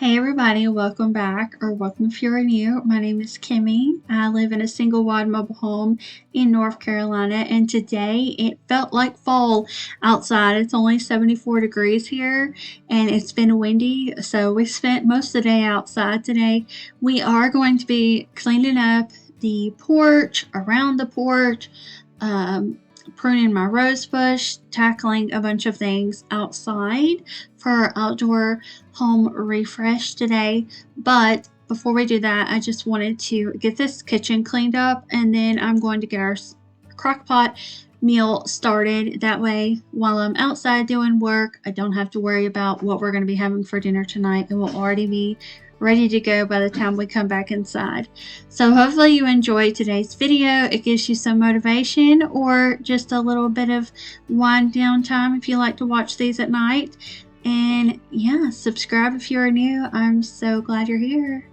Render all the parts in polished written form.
Hey everybody, welcome back, or welcome if you're new. My name is Kimi. I live in a single wide mobile home in North Carolina, and today it felt like fall outside. It's only 74 degrees here, and it's been windy, so we spent most of the day outside today. We are going to be cleaning up the porch, around the porch, um, pruning my rose bush, tackling a bunch of things outside for outdoor home refresh today. But before we do that, I just wanted to get this kitchen cleaned up, and then I'm going to get our crock pot meal started. That way, while I'm outside doing work, I don't have to worry about what we're going to be having for dinner tonight. It will already be ready to go by the time we come back inside. So hopefully you enjoyed today's video. It gives you some motivation or just a little bit of wind down time if you like to watch these at night. And yeah, subscribe if you're new. I'm so glad you're here.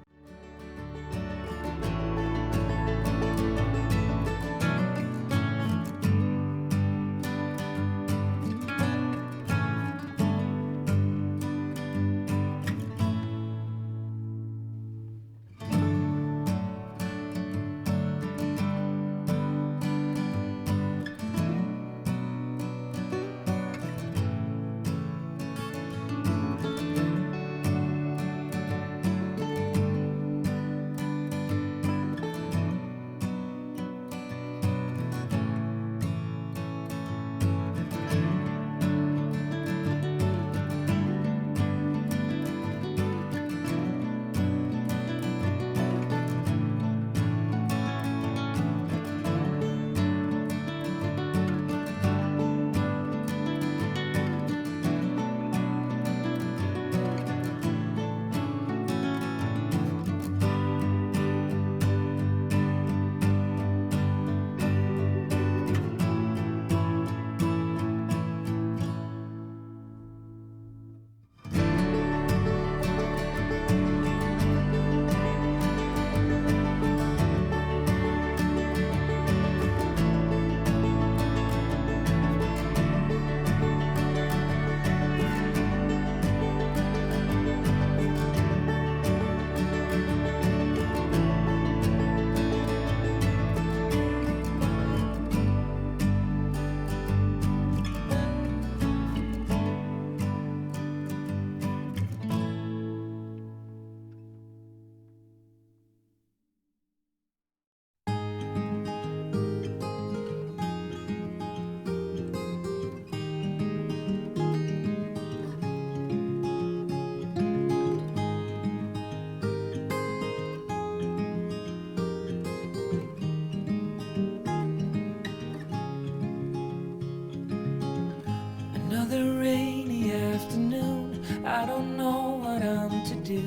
Another rainy afternoon, I don't know what I'm to do.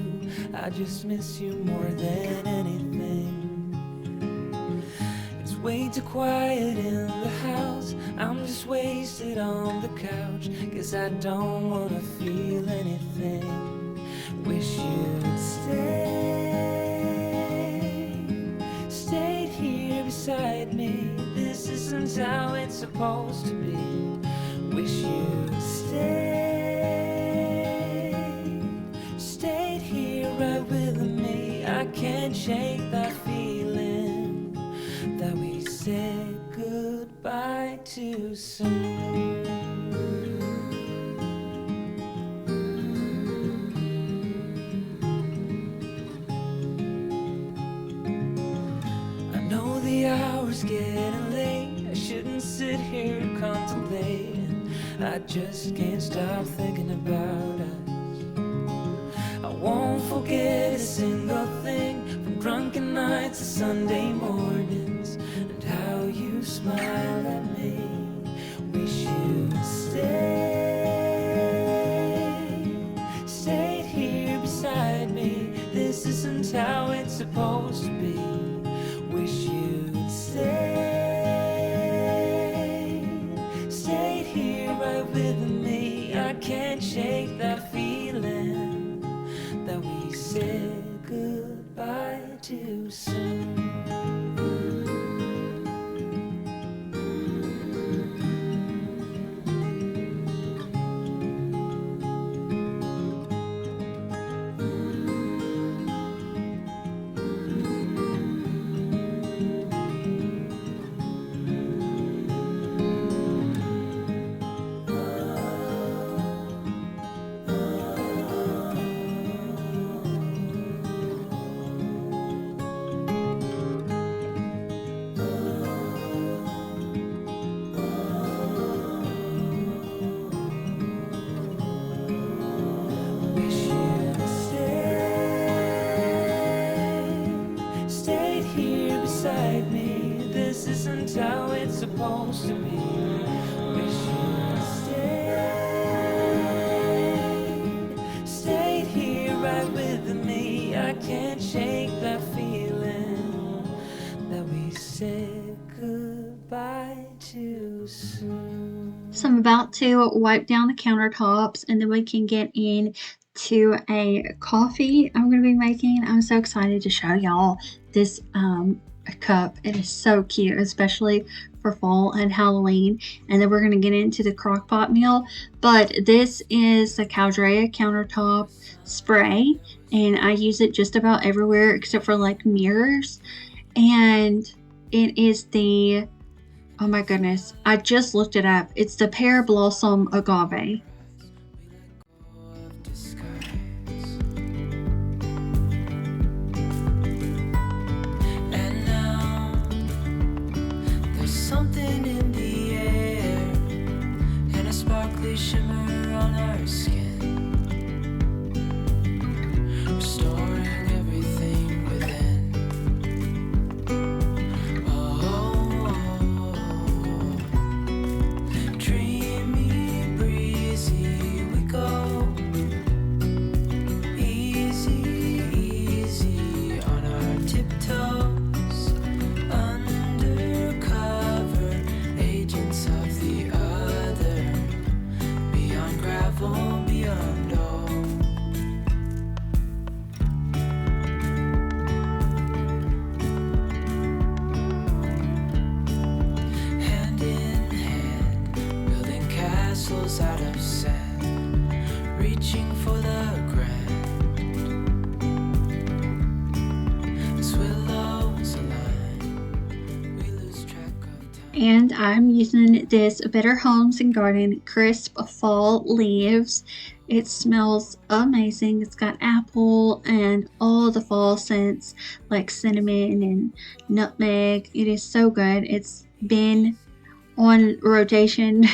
I just miss you more than anything. It's way too quiet in the house, I'm just wasted on the couch, 'cause I don't wanna feel anything. Wish you'd stayed here beside me. This isn't how it's supposed to be. Wish you'd stayed here right with me. I can't shake that feeling that we said goodbye too soon. I know the hour's getting late, I shouldn't sit here contemplating. I just can't stop thinking about us. I won't forget a single thing, from drunken nights to Sunday mornings, and how you smile at me. Wish you'd stayed here beside me. This isn't how it's supposed to be. Wish you'd stayed here right with me. I can't shake that feeling that we said goodbye too soon. supposed to be. Wish you'd stayed here right with me. I can't shake that feeling that we said goodbye too soon. So I'm about to wipe down the countertops and then we can get into a coffee I'm going to be making. I'm so excited to show y'all this cup. It is so cute, especially for fall and Halloween. And then we're going to get into the crock pot meal. But this is the Caldrea countertop spray, and I use it just about everywhere except for like mirrors. And it is the, oh my goodness, I just looked it up. It's the Pear Blossom Agave. And now there's something in the air and a sparkly shimmer on our skin, restoring everything within. Dreamy, breezy, we go. Easy, easy on our tiptoes. Undercover agents of the other. Beyond gravel, beyond all. Hand in hand, building castles out of sand, reaching for the grand. As willows align, we lose track of time. And I'm using this Better Homes and Garden Crisp Fall Leaves. It smells amazing. It's got apple and all the fall scents like cinnamon and nutmeg. It is so good. It's been on rotation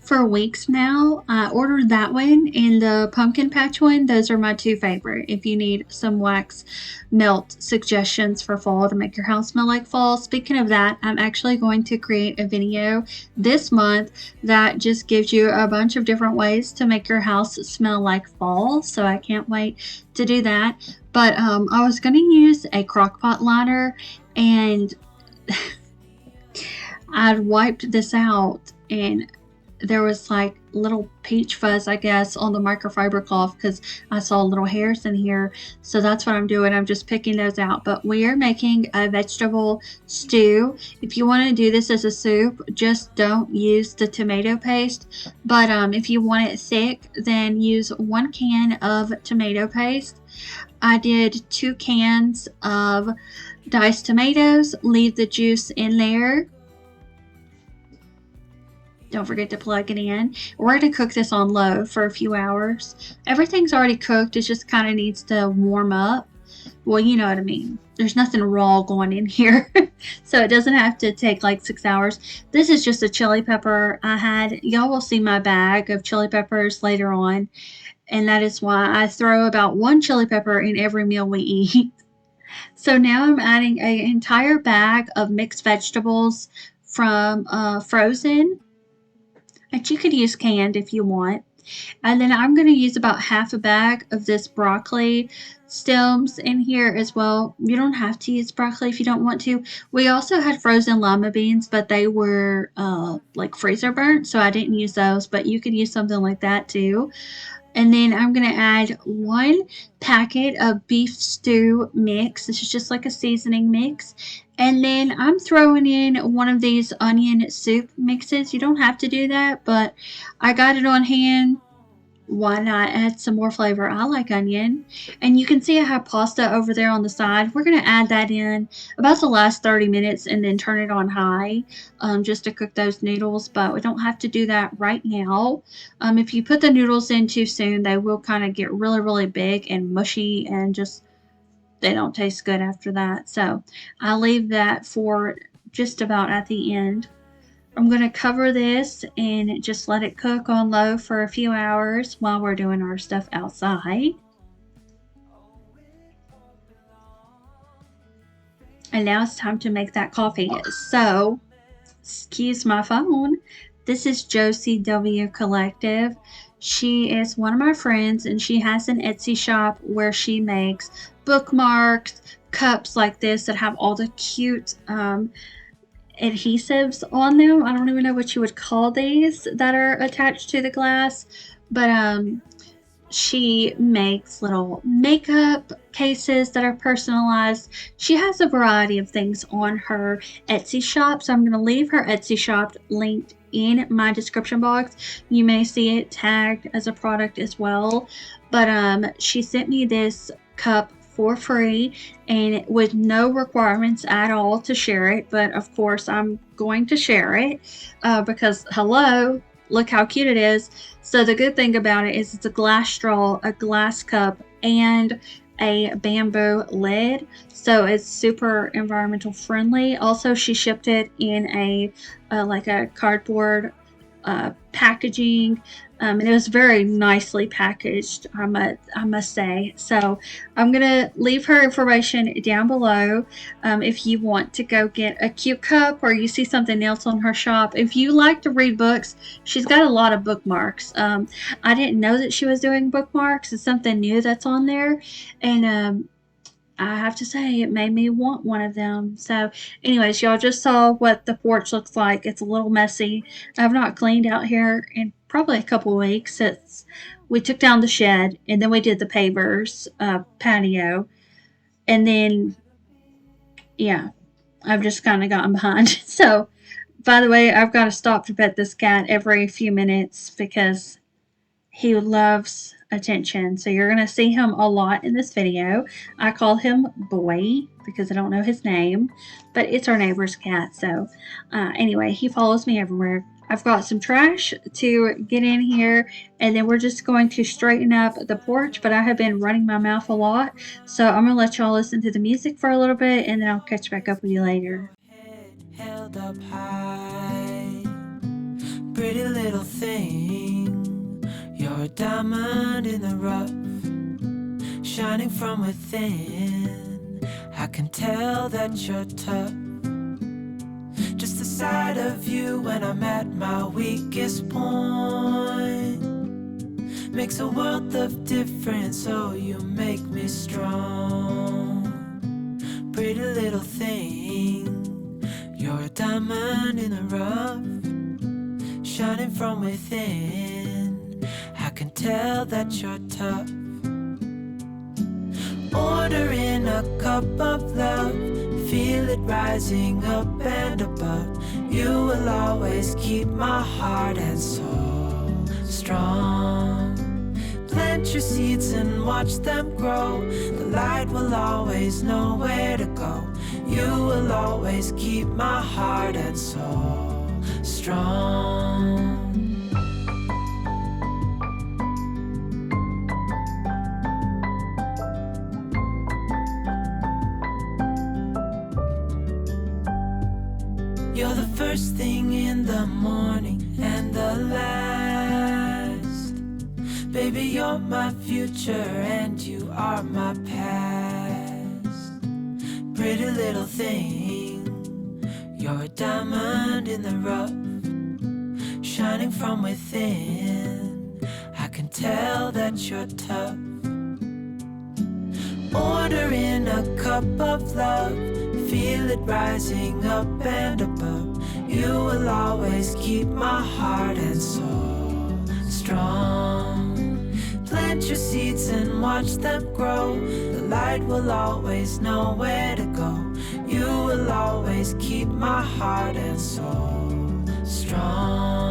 for weeks now. I ordered that one and the pumpkin patch one. Those are my two favorite. If you need some wax melt suggestions for fall to make your house smell like fall. Speaking of that, I'm actually going to create a video this month that just gives you a bunch of different ways to make your house smell like fall. So I can't wait to do that. But I was going to use a crock pot liner, and I'd wiped this out and there was like little peach fuzz, I guess, on the microfiber cloth because I saw little hairs in here. So that's what I'm doing. I'm just picking those out. But we are making a vegetable stew. If you want to do this as a soup, just don't use the tomato paste. But if you want it thick, then use 1 can of tomato paste. I did 2 cans of diced tomatoes. Leave the juice in there. Don't forget to plug it in. We're going to cook this on low for a few hours. Everything's already cooked. It just kind of needs to warm up. Well, you know what I mean. There's nothing raw going in here. So it doesn't have to take like 6 hours. This is just a chili pepper I had. Y'all will see my bag of chili peppers later on. And that is why I throw about 1 chili pepper in every meal we eat. So now I'm adding an entire bag of mixed vegetables from frozen. And you could use canned if you want. And then I'm going to use about half a bag of this broccoli stems in here as well. You don't have to use broccoli if you don't want to. We also had frozen lima beans, but they were like freezer burnt, so I didn't use those. But you could use something like that too. And then I'm going to add 1 packet of beef stew mix. This is just like a seasoning mix. And then I'm throwing in one of these onion soup mixes. You don't have to do that, but I got it on hand. Why not add some more flavor? I like onion. And you can see I have pasta over there on the side. We're going to add that in about the last 30 minutes and then turn it on high just to cook those noodles. But we don't have to do that right now. If you put the noodles in too soon, they will kind of get really, really big and mushy and just they don't taste good after that. So I'll leave that for just about at the end. I'm going to cover this and just let it cook on low for a few hours while we're doing our stuff outside. And now it's time to make that coffee. So Excuse my phone. This is Josie W. Collective. She is one of my friends, and she has an Etsy shop where she makes bookmarks, cups like this that have all the cute adhesives on them. I don't even know what you would call these that are attached to the glass, but she makes little makeup cases that are personalized. She has a variety of things on her Etsy shop, so I'm going to leave her Etsy shop linked in my description box. You may see it tagged as a product as well. But she sent me this cup for free and with no requirements at all to share it. But of course, I'm going to share it because hello, look how cute it is. So the good thing about it is it's a glass straw, a glass cup, and a bamboo lid. So it's super environmental friendly. Also, she shipped it in a like a cardboard packaging, and it was very nicely packaged. I must say. So I'm gonna leave her information down below. If you want to go get a cute cup or you see something else on her shop. If you like to read books, she's got a lot of bookmarks. I didn't know that she was doing bookmarks. It's something new that's on there, and I have to say it made me want one of them. So anyways, y'all just saw what the porch looks like. It's a little messy. I've not cleaned out here in probably a couple of weeks since we took down the shed and then we did the pavers patio. And then, yeah, I've just kind of gotten behind. So, by the way, I've got to stop to pet this cat every few minutes because he loves attention. So you're going to see him a lot in this video. I call him Boy because I don't know his name, but it's our neighbor's cat. So anyway, he follows me everywhere. I've got some trash to get in here, and then we're just going to straighten up the porch, but I have been running my mouth a lot, so I'm going to let y'all listen to the music for a little bit, and then I'll catch back up with you later. Head held up high, pretty little thing, you're a diamond in the rough, shining from within. I can tell that you're tough. Just the sight of you when I'm at my weakest point makes a world of difference. Oh, you make me strong, pretty little thing, you're a diamond in the rough, shining from within. I can tell that you're tough. Ordering a cup of love, feel it rising up and above. You will always keep my heart and soul strong. Plant your seeds and watch them grow. The light will always know where to go. You will always keep my heart and soul strong. You're the first thing in the morning and the last. Baby, you're my future and you are my past. Pretty little thing, you're a diamond in the rough, shining from within. I can tell that you're tough. Ordering a cup of love, feel it rising up and above. You will always keep my heart and soul strong. Plant your seeds and watch them grow. The light will always know where to go. You will always keep my heart and soul strong.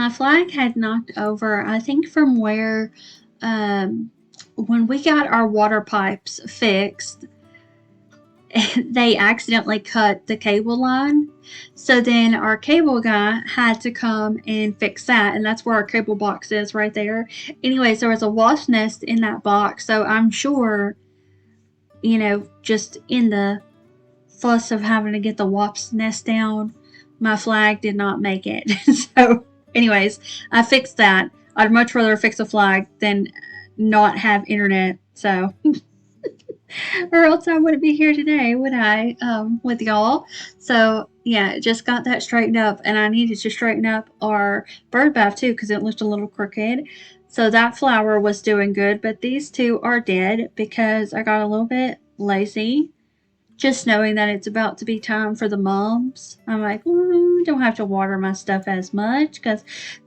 my flag had knocked over, I think from where, um, when we got our water pipes fixed, they accidentally cut the cable line. So then our cable guy had to come and fix that. And that's where our cable box is right there. Anyways, there was a wasp nest in that box. So I'm sure, just in the fuss of having to get the wasp nest down, my flag did not make it. So, anyways, I fixed that. I'd much rather fix a flag than not have internet. So, or else I wouldn't be here today, would I? With y'all. So yeah, just got that straightened up, and I needed to straighten up our bird bath too because it looked a little crooked. So that flower was doing good, but these two are dead because I got a little bit lazy. Just knowing that it's about to be time for the mums, I'm like, don't have to water my stuff as much because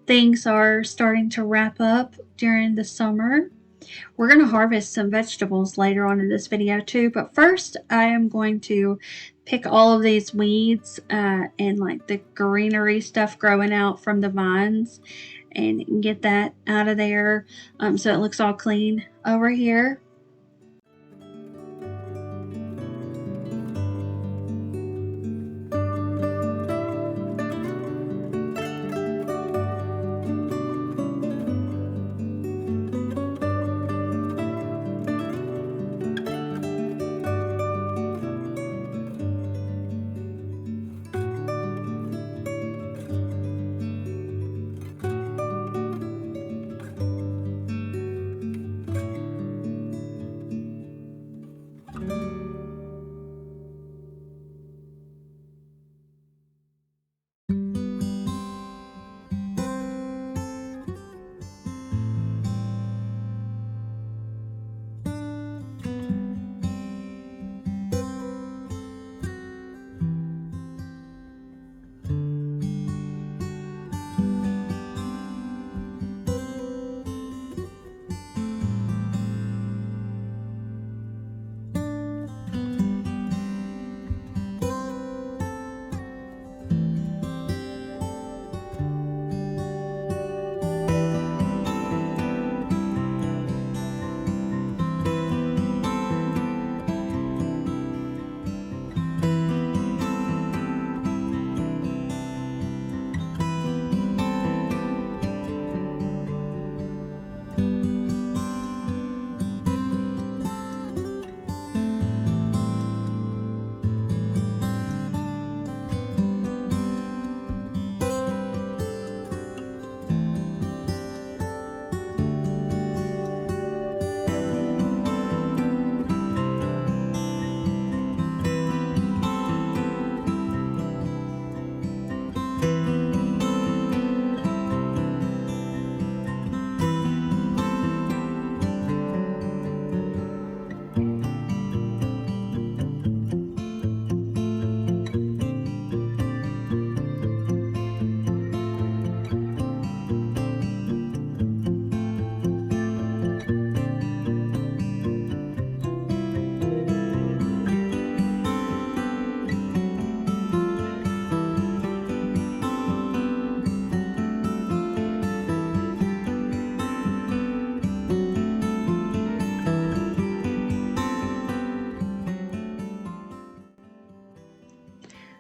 things are starting to wrap up during the summer. We're going to harvest some vegetables later on in this video too, but first I am going to pick all of these weeds and like the greenery stuff growing out from the vines and get that out of there so it looks all clean over here.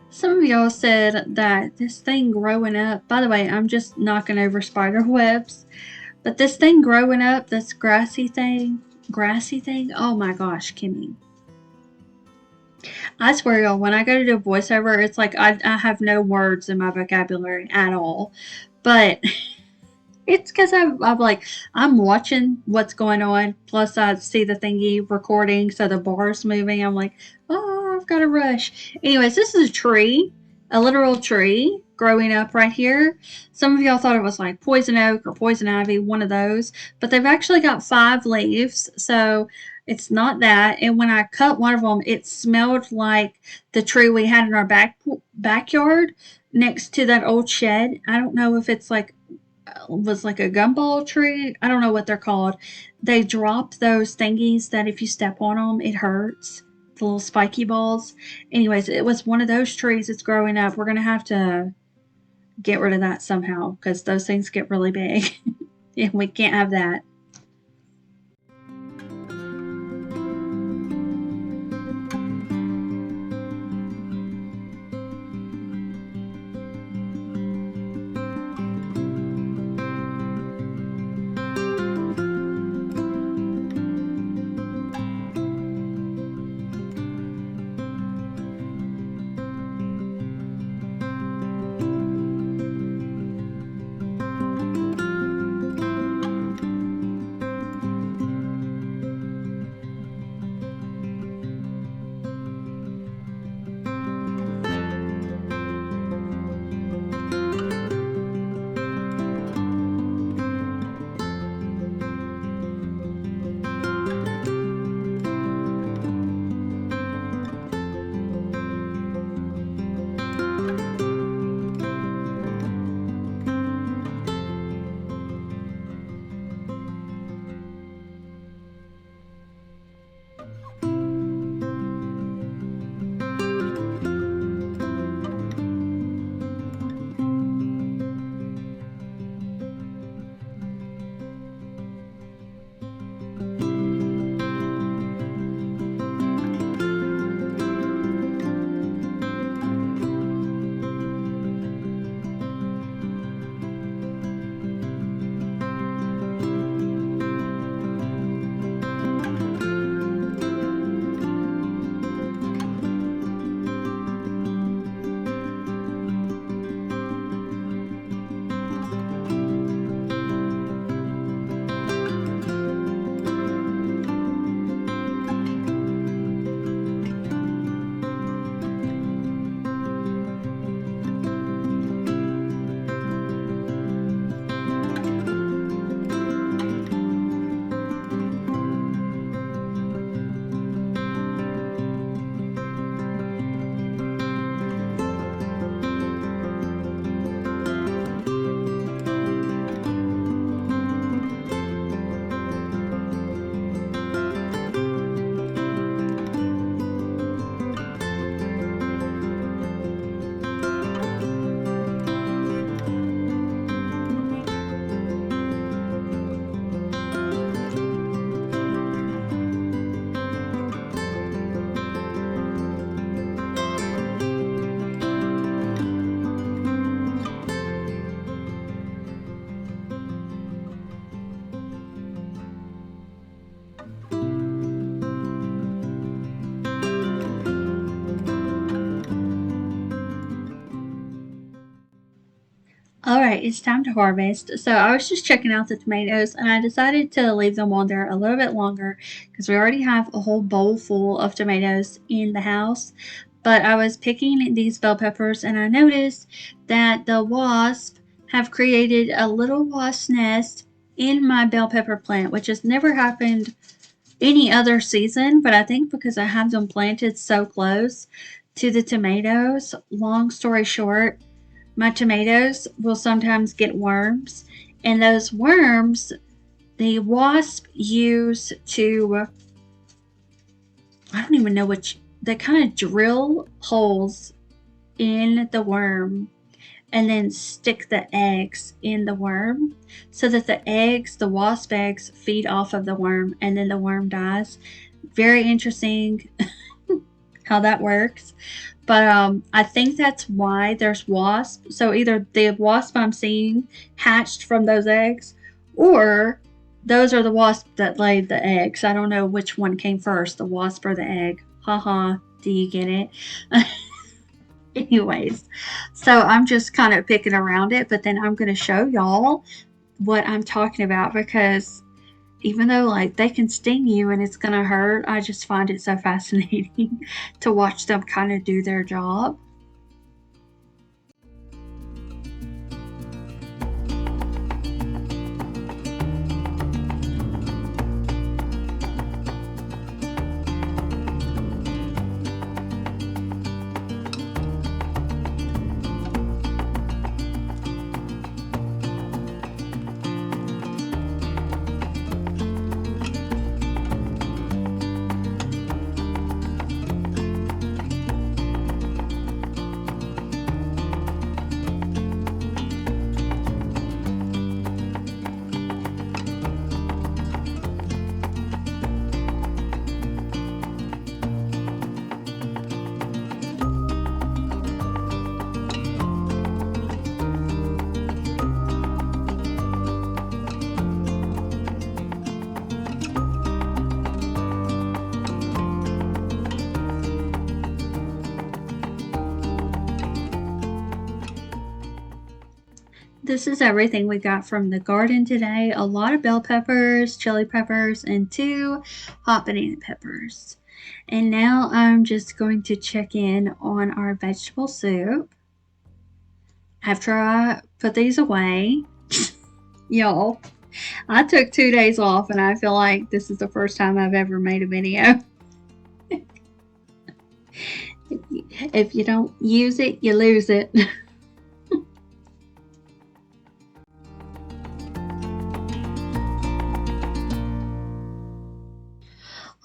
Some of y'all said that this thing growing up, by the way, I'm just knocking over spider webs, but this thing growing up, this grassy thing, oh my gosh, Kimmy. I swear, y'all, when I go to do a voiceover, it's like I have no words in my vocabulary at all. But it's because I'm watching what's going on. Plus, I see the thingy recording, so the bar's moving. I'm like, oh, I've got to rush. Anyways, this is a tree, a literal tree growing up right here. Some of y'all thought it was like poison oak or poison ivy, one of those. But they've actually got 5 leaves, so it's not that. And when I cut one of them, it smelled like the tree we had in our backyard next to that old shed. I don't know if it's like was like a gumball tree. I don't know what they're called. They drop those thingies that if you step on them, it hurts. The little spiky balls. Anyways, it was one of those trees that's growing up. We're going to have to get rid of that somehow because those things get really big and we can't have that. All right, it's time to harvest. So I was just checking out the tomatoes and I decided to leave them on there a little bit longer because we already have a whole bowl full of tomatoes in the house. But I was picking these bell peppers and I noticed that the wasps have created a little wasp nest in my bell pepper plant, which has never happened any other season, but I think because I have them planted so close to the tomatoes, long story short, my tomatoes will sometimes get worms, and those worms the wasp use to, I don't even know which, they kind of drill holes in the worm and then stick the eggs in the worm so that the wasp eggs, feed off of the worm and then the worm dies. Very interesting how that works. But I think that's why there's wasps. So either the wasp I'm seeing hatched from those eggs, or those are the wasps that laid the eggs. I don't know which one came first, the wasp or the egg. Haha, do you get it? Anyways, so I'm just kind of picking around it, but then I'm going to show y'all what I'm talking about because even though like they can sting you and it's going to hurt, I just find it so fascinating to watch them kind of do their job. This is everything we got from the garden today. A lot of bell peppers, chili peppers, and 2 hot banana peppers. And now I'm just going to check in on our vegetable soup after I put these away. Y'all, I took 2 days off and I feel like this is the first time I've ever made a video. If you don't use it, you lose it.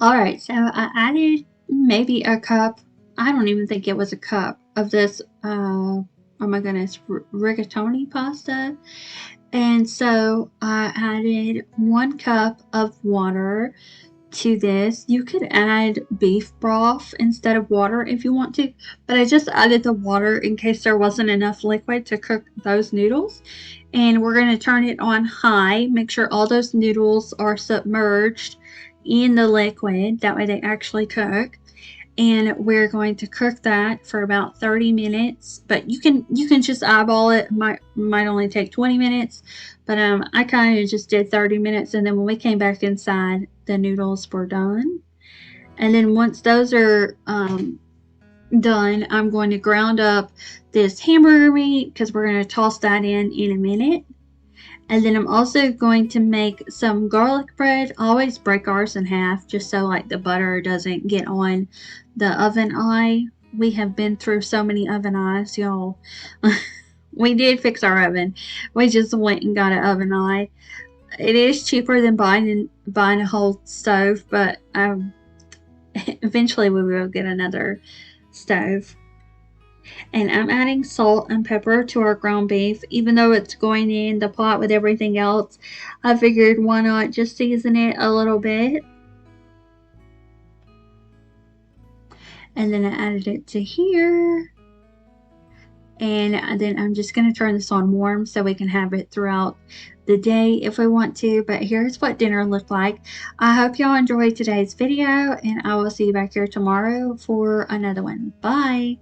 Alright, so I added maybe a cup, I don't even think it was a cup, of this, oh my goodness, rigatoni pasta. And so I added 1 cup of water to this. You could add beef broth instead of water if you want to, but I just added the water in case there wasn't enough liquid to cook those noodles. And we're going to turn it on high, make sure all those noodles are submerged in the liquid, that way they actually cook. And we're going to cook that for about 30 minutes, but you can just eyeball it. Might only take 20 minutes, but I kind of just did 30 minutes, and then when we came back inside, the noodles were done. And then once those are done, I'm going to ground up this hamburger meat because we're going to toss that in a minute. And then I'm also going to make some garlic bread. I always break ours in half just so like the butter doesn't get on the oven eye. We have been through so many oven eyes, y'all. We did fix our oven. We just went and got an oven eye. It is cheaper than buying a whole stove, but eventually we will get another stove. And I'm adding salt and pepper to our ground beef. Even though it's going in the pot with everything else, I figured why not just season it a little bit. And then I added it to here. And then I'm just going to turn this on warm so we can have it throughout the day if we want to. But here's what dinner looked like. I hope y'all enjoyed today's video, and I will see you back here tomorrow for another one. Bye!